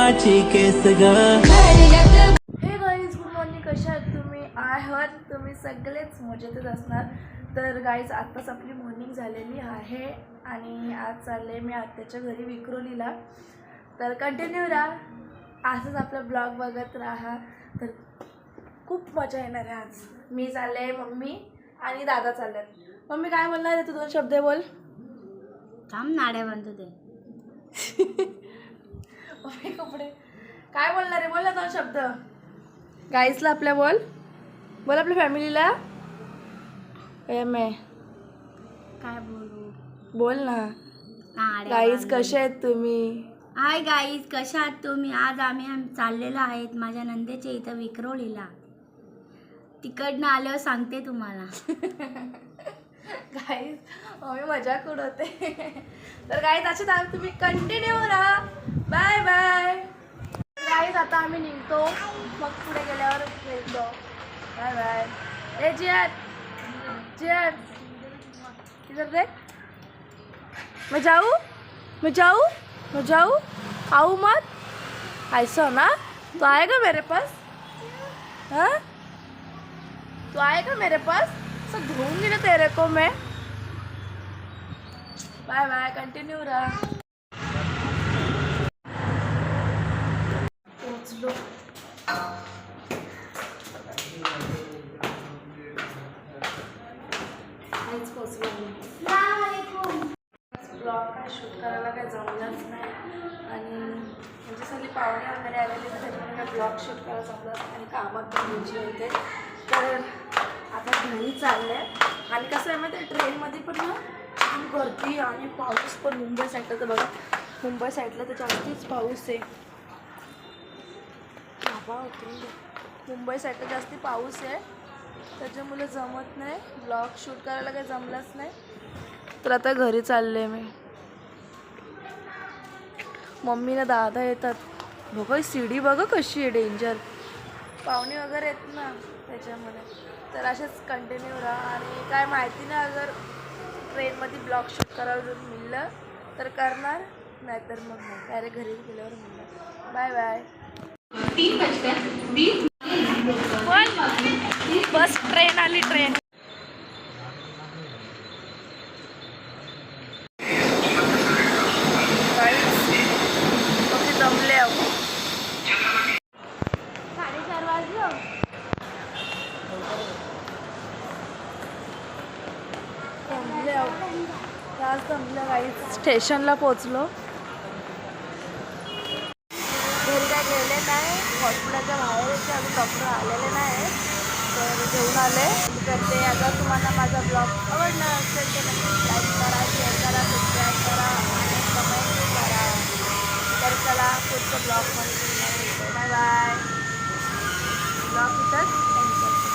माझी केस ग। हे गाईज, गुड मॉर्निंग. कशा आहात तुम्ही? आय होप तुम्ही सगळेच मजेतच असणार. तर गाईज, आत्ताच आपली मॉर्निंग झालेली आहे आणि आज चालले मी आत्याच्या घरी विक्रोलीला. तर कंटिन्यू राहा, असंच आपला ब्लॉग बघत राहा. तर खूप मजा येणार आहे आज. मी चालले, मम्मी आणि दादा चालले. मम्मी काय बोलणार आहे? तू दोन शब्द बोल. थांब, नाड्या बांधू दे. मम्मी कपडे काय बोलणार आहे? बोल ना दोन शब्द. गाईसला आपल्या बोल आपल्या फॅमिलीला. काय बोलू? बोल ना. गाईस कसे आहेत तुम्ही? हाय गाईज, कशा आहात तुम्ही? आज आम्ही चाललेलो आहेत माझ्या नंदेच्या इथं विक्रोळीला. तिकडनं आल्यावर सांगते तुम्हाला. गाईस, मम्मी मजाक उडवते. तर गाईस, असेच आज तुम्ही कंटिन्यू राहा. Bye bye. गाईस, आता आम्ही निघतो, मग पुढे गेल्यावर भेटतो. Bye bye. ए जियार, जियार इधर देख. मैं जाऊँ आऊँ मत. ऐसा ना तो आएगा मेरे पास. हाँ, तो आएगा मेरे पास. सब ढूंढूंगी ना तेरे को मैं. Bye bye. कंटिन्यू रहा. पोचलो. काहीच पोचलो ब्लॉग काय शूट करायला काही जमलंच नाही आणि म्हणजे सगळी पाहुणे वगैरे आलेले तर त्याच्यामुळे काय ब्लॉग शूट करायला जमलं आणि कामात पण बिझी होते. तर आता घरी चाललं आहे आणि कसं आहे माहिती, ट्रेनमध्ये पण ना छान गर्दी आणि पाऊस पण. मुंबई साईडला तर बघा, मुंबई साईडला तर जास्तीच पाऊस आहे. मुंबई साईडला जास्ती पाऊस आहे, त्याच्यामुळे जमत नाही, ब्लॉग शूट करायला काही जमलंच नाही. तर आता घरी चालले मी. मम्मी ना दादा येतात. बघा सीडी बघा कशी आहे, डेंजर. पाहुणे वगैरे आहेत ना त्याच्यामुळे. तर असेच कंटिन्यू राहा आणि काय माहिती नाही, अगर ट्रेनमध्ये ब्लॉग शूट करायला जर मिळलं तर करणार, नाहीतर मग नाही, डायरेक्ट घरी गेल्यावर मिळणार. Bye bye. बस ट्रेन आली, ट्रेन. जमले 4:30 वाजलं. जमलं गाईस. स्टेशनला पोचलो. घरी काय गेले नाही, हॉस्पिटलच्या बाहेर येते, अजून डॉक्टर आलेले नाही, तर घेऊन आले. तर ते अगर तुम्हाला माझा ब्लॉग आवडला असेल तर नक्की लाईक करा, शेअर करा, सबस्क्राईब करा आणि कमेंट करा. तर चला पुढचं ब्लॉगमध्ये बाय बाय. ब्लॉग इथंच एंड करतो.